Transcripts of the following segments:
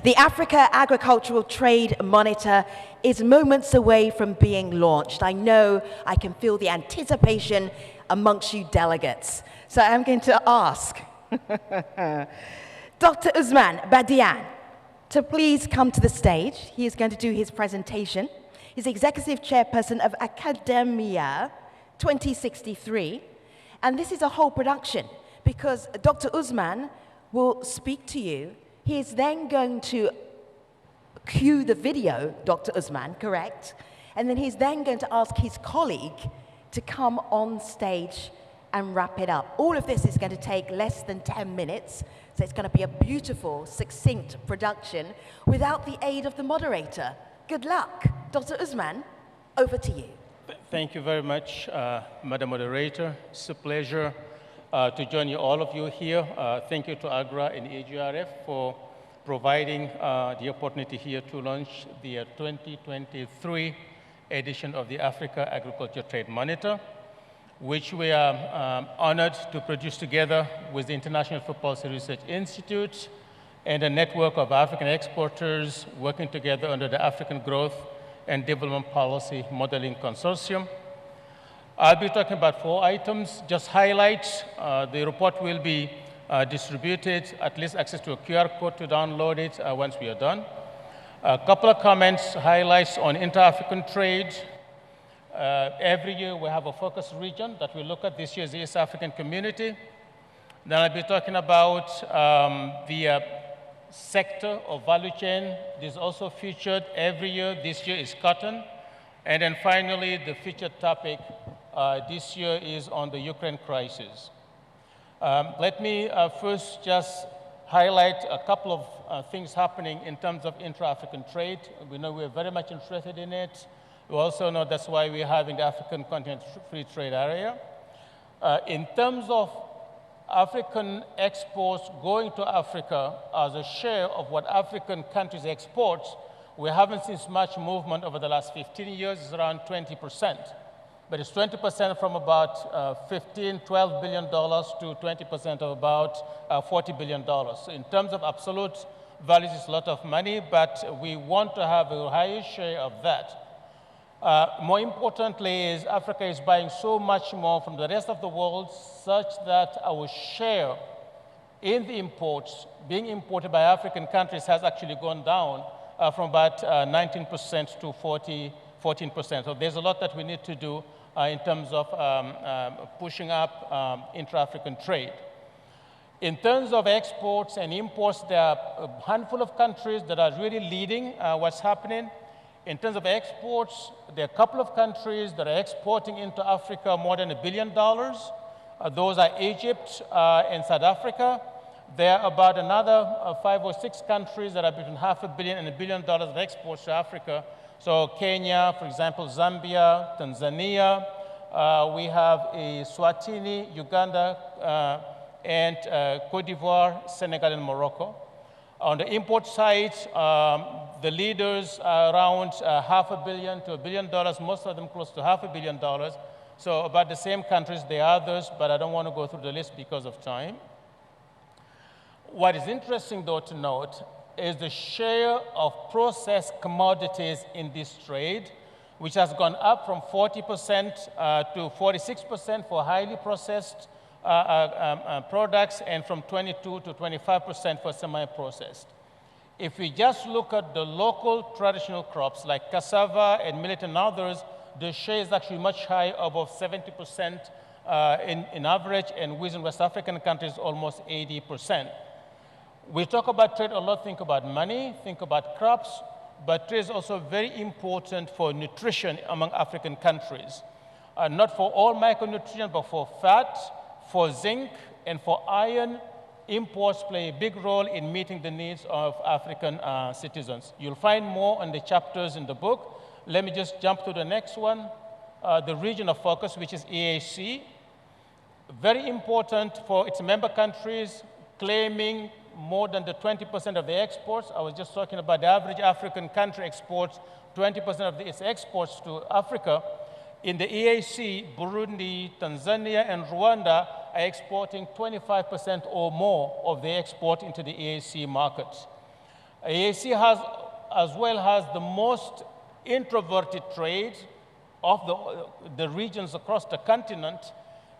The Africa Agricultural Trade Monitor is moments away from being launched. I know I can feel the anticipation amongst you delegates. So I'm going to ask Dr. Ousmane Badiane to please come to the stage. He is going to do his presentation. He's executive chairperson of Academia 2063. And this is a whole production because Dr. Ousmane will speak to you. He is then going to cue the video, Dr. Ousmane, correct? And then he's then going to ask his colleague to come on stage and wrap it up. All of this is going to take less than 10 minutes, so it's going to be a beautiful, succinct production without the aid of the moderator. Good luck. Dr. Ousmane, over to you. Thank you very much, Madam Moderator. It's a pleasure to join all of you here. Thank you to AGRA and AGRF for providing the opportunity here to launch the 2023 edition of the Africa Agriculture Trade Monitor, which we are honored to produce together with the International Food Policy Research Institute and a network of African exporters working together under the African Growth and Development Policy Modeling Consortium. I'll be talking about 4 items, just highlights. The report will be distributed, at least access to a QR code to download it once we are done. A couple of comments, highlights on inter-African trade. Every year we have a focus region that we look at. This year is the East African Community. Then I'll be talking about the sector of value chain. This is also featured every year. This year is cotton. And then finally, the featured topic this year is on the Ukraine crisis. Let me first just highlight a couple of things happening in terms of intra-African trade. We know we're very much interested in it. We also know that's why we're having the African Continental Free Trade Area. In terms of African exports going to Africa as a share of what African countries export, we haven't seen much movement over the last 15 years. It's around 20%. But it's 20% from about $12 billion to 20% of about $40 billion. So in terms of absolute values, it's a lot of money, but we want to have a higher share of that. More importantly is Africa is buying so much more from the rest of the world such that our share in the imports being imported by African countries has actually gone down from about 19% to 14%. So there's a lot that we need to do in terms of pushing up intra-African trade. In terms of exports and imports, there are a handful of countries that are really leading what's happening. In terms of exports, there are a couple of countries that are exporting into Africa more than $1 billion. Those are Egypt and South Africa. There are about another 5 or 6 countries that are between $500 million and $1 billion of exports to Africa. So Kenya, for example, Zambia, Tanzania. We have Swatini, Uganda, and Cote d'Ivoire, Senegal, and Morocco. On the import side, the leaders are around $500 million to $1 billion, most of them close to $500 million. So about the same countries, there are others, but I don't want to go through the list because of time. What is interesting, though, to note is the share of processed commodities in this trade, which has gone up from 40% to 46% for highly processed products and from 22 to 25% for semi-processed. If we just look at the local traditional crops like cassava and millet and others, the share is actually much higher, above 70% in average, and within West African countries, almost 80%. We talk about trade a lot, think about money, think about crops, but trade is also very important for nutrition among African countries. Not for all micronutrients, but for fat, for zinc, and for iron, imports play a big role in meeting the needs of African citizens. You'll find more on the chapters in the book. Let me just jump to the next one, the region of focus, which is EAC. Very important for its member countries, claiming more than the 20% of the exports. I was just talking about the average African country exports 20% of its exports to Africa. In the EAC, Burundi, Tanzania, and Rwanda are exporting 25% or more of the export into the EAC markets. AAC has, as well has the most introverted trade of the regions across the continent,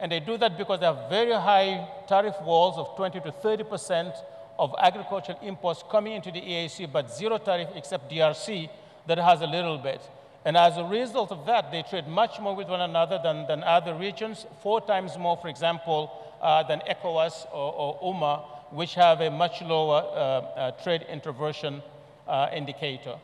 and they do that because they have very high tariff walls of 20 to 30% of agricultural imports coming into the AAC, but zero tariff except DRC that has a little bit. And as a result of that, they trade much more with one another than other regions, 4 times more, for example, than ECOWAS or UMA, which have a much lower trade introversion indicator.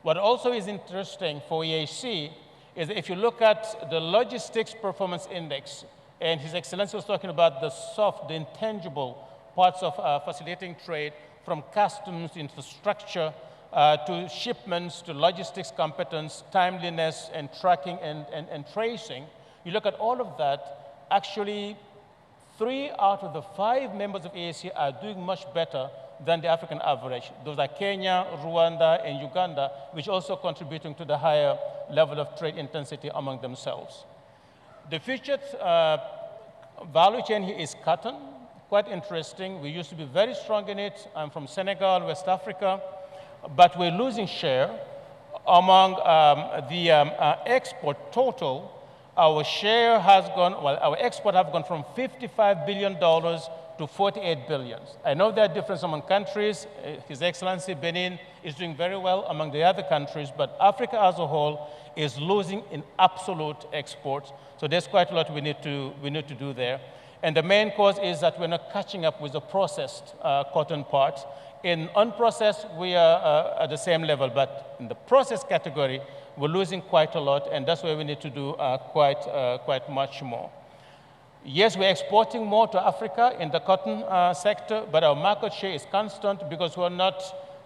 What also is interesting for EAC is if you look at the Logistics Performance Index, and His Excellency was talking about the soft, the intangible parts of facilitating trade, from customs, infrastructure, to shipments, to logistics competence, timeliness, and tracking and tracing. You look at all of that, actually 3 out of the 5 members of AAC are doing much better than the African average. Those are Kenya, Rwanda, and Uganda, which also contributing to the higher level of trade intensity among themselves. The featured value chain here is cotton. Quite interesting. We used to be very strong in it. I'm from Senegal, West Africa, but we're losing share. Among the export total, our share has gone, well, our export have gone from $55 billion to $48 billion. I know there are differences among countries. His Excellency Benin is doing very well among the other countries, but Africa as a whole is losing in absolute exports. So there's quite a lot we need to do there. And the main cause is that we're not catching up with the processed cotton part. In unprocessed, we are at the same level, but in the processed category, we're losing quite a lot, and that's where we need to do quite much more. Yes, we're exporting more to Africa in the cotton sector, but our market share is constant because we're not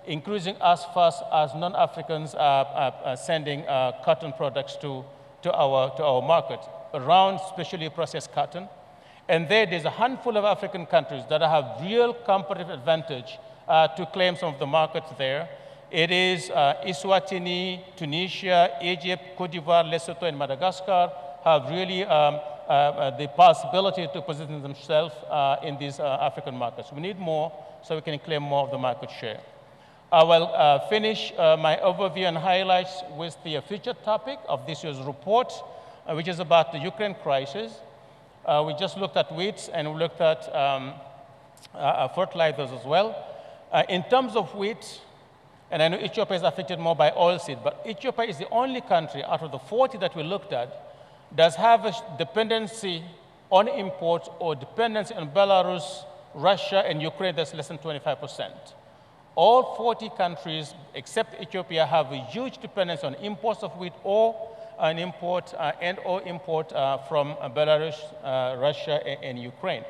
increasing as fast as non-Africans are sending cotton products to our market, around specially processed cotton. And there's a handful of African countries that have real competitive advantage to claim some of the markets there. It is Eswatini, Tunisia, Egypt, Cote d'Ivoire, Lesotho, and Madagascar have really the possibility to position themselves in these African markets. We need more so we can claim more of the market share. I will finish my overview and highlights with the featured topic of this year's report, which is about the Ukraine crisis. We just looked at wheat and we looked at fertilizers as well. In terms of wheat, and I know Ethiopia is affected more by oilseed, but Ethiopia is the only country out of the 40 that we looked at does have a dependency on imports or dependency on Belarus, Russia, and Ukraine that's less than 25%. All 40 countries, except Ethiopia, have a huge dependence on imports of wheat or an import from Belarus, Russia, and Ukraine.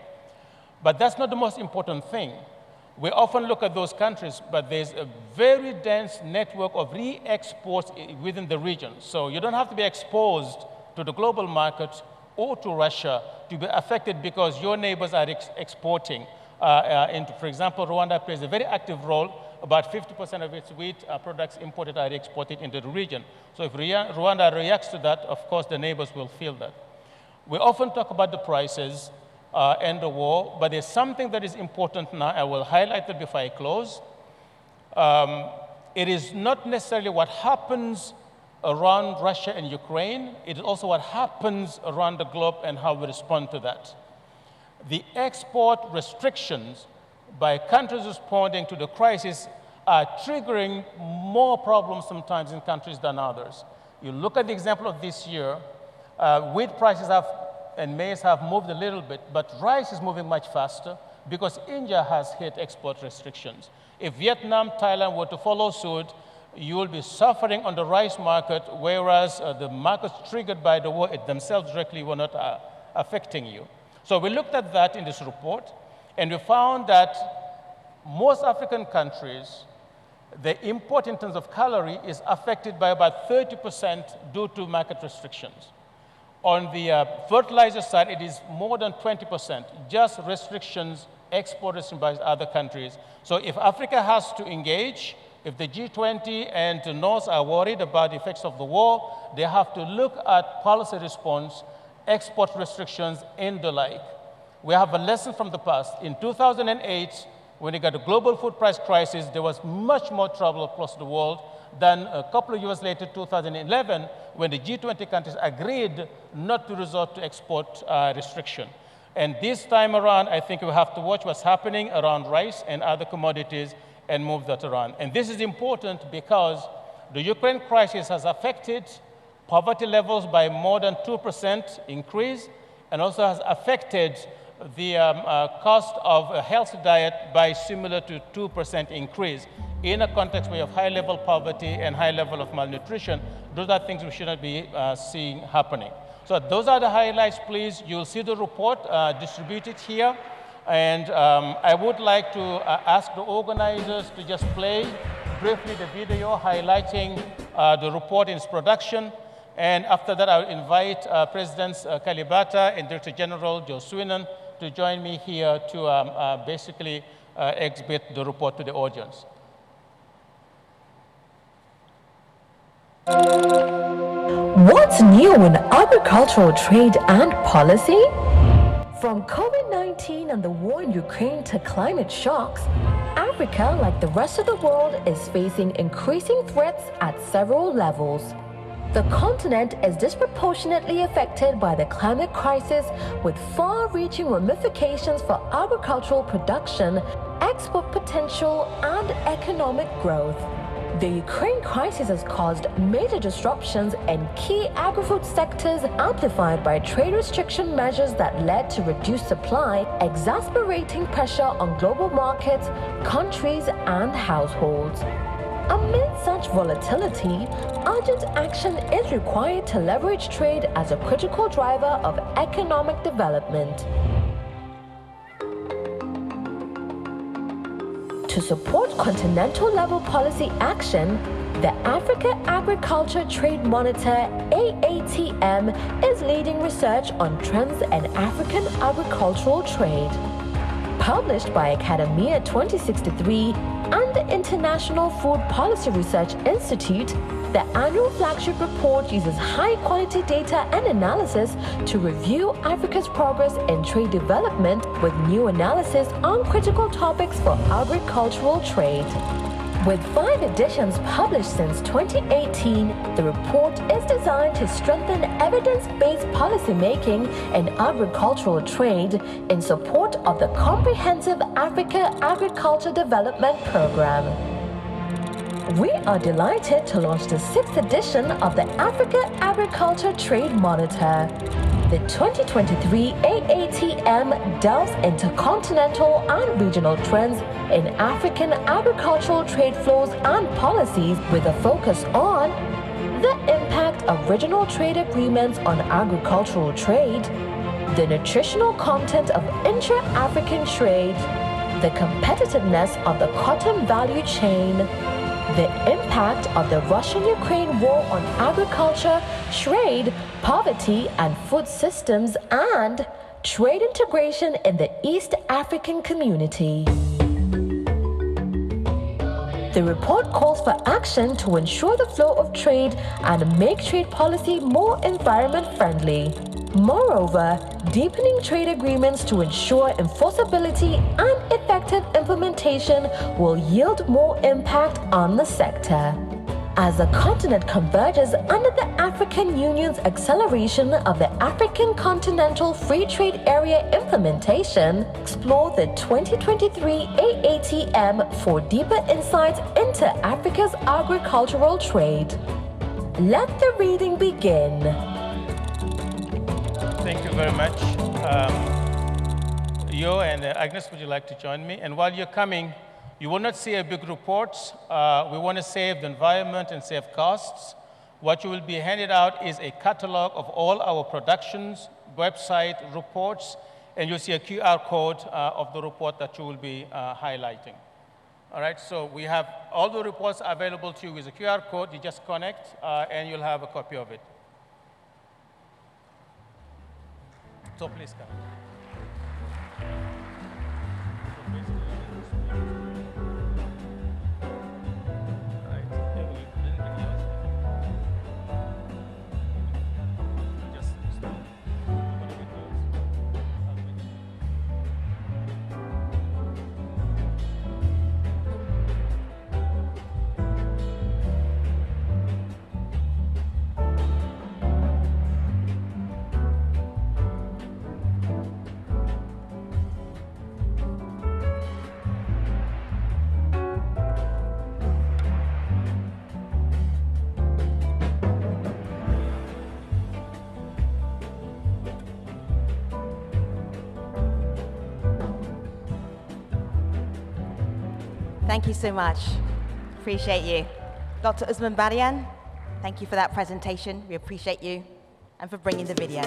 But that's not the most important thing. We often look at those countries, but there's a very dense network of re-exports within the region. So you don't have to be exposed to the global market or to Russia to be affected because your neighbors are exporting. For example, Rwanda plays a very active role. About 50% of its wheat products imported are exported into the region. So if Rwanda reacts to that, of course, the neighbors will feel that. We often talk about the prices and the war, but there's something that is important now. I will highlight it before I close. It is not necessarily what happens around Russia and Ukraine. It is also what happens around the globe and how we respond to that. The export restrictions by countries responding to the crisis are triggering more problems sometimes in countries than others. You look at the example of this year, wheat prices and maize have moved a little bit, but rice is moving much faster because India has hit export restrictions. If Vietnam, Thailand were to follow suit, you will be suffering on the rice market, whereas the markets triggered by the war themselves directly were not affecting you. So we looked at that in this report, and we found that most African countries, the import in terms of calorie is affected by about 30% due to market restrictions. On the fertilizer side, it is more than 20%, just restrictions, export restrictions by other countries. So if Africa has to engage, if the G20 and the North are worried about the effects of the war, they have to look at policy response, export restrictions, and the like. We have a lesson from the past. In 2008, When you got a global food price crisis, there was much more trouble across the world than a couple of years later, 2011, when the G20 countries agreed not to resort to export restriction. And this time around, I think we have to watch what's happening around rice and other commodities and move that around. And this is important because the Ukraine crisis has affected poverty levels by more than 2% increase, and also has affected the cost of a healthy diet by similar to 2% increase. In a context where you have high level poverty and high level of malnutrition, those are things we shouldn't be seeing happening. So those are the highlights, please. You'll see the report distributed here. And I would like to ask the organizers to just play briefly the video highlighting the report in its production. And after that, I will invite Presidents Kalibata and Director General Joe Sweenan to join me here to basically exhibit the report to the audience. What's new in agricultural trade and policy? From COVID-19 and the war in Ukraine to climate shocks, Africa, like the rest of the world, is facing increasing threats at several levels. The continent is disproportionately affected by the climate crisis, with far-reaching ramifications for agricultural production, export potential, and economic growth. The Ukraine crisis has caused major disruptions in key agri-food sectors, amplified by trade restriction measures that led to reduced supply, exacerbating pressure on global markets, countries, and households. Amid such volatility, urgent action is required to leverage trade as a critical driver of economic development. To support continental-level policy action, the Africa Agriculture Trade Monitor, AATM, is leading research on trends in African agricultural trade. Published by Academia 2063 and the International Food Policy Research Institute, the annual flagship report uses high-quality data and analysis to review Africa's progress in trade development, with new analysis on critical topics for agricultural trade. With 5 editions published since 2018, the report is designed to strengthen evidence-based policymaking in agricultural trade in support of the Comprehensive Africa Agriculture Development Program. We are delighted to launch the 6th edition of the Africa Agriculture Trade Monitor. The 2023 AATM delves into continental and regional trends in African agricultural trade flows and policies, with a focus on the impact of regional trade agreements on agricultural trade, the nutritional content of intra-African trade, the competitiveness of the cotton value chain, the impact of the Russia-Ukraine war on agriculture, trade, poverty, and food systems, and trade integration in the East African community. The report calls for action to ensure the flow of trade and make trade policy more environment-friendly. Moreover, deepening trade agreements to ensure enforceability and effective implementation will yield more impact on the sector. As the continent converges under the African Union's acceleration of the African Continental Free Trade Area implementation, explore the 2023 AATM for deeper insights into Africa's agricultural trade. Let the reading begin. Thank you very much. Yo and Agnes, would you like to join me? And while you're coming, you will not see a big report. We want to save the environment and save costs. What you will be handed out is a catalog of all our productions, website, reports, and you'll see a QR code of the report that you will be highlighting. All right, so we have all the reports available to you with a QR code. You just connect and you'll have a copy of it. So please come. Thank you so much. Appreciate you. Dr. Usman Badian, thank you for that presentation. We appreciate you and for bringing the video.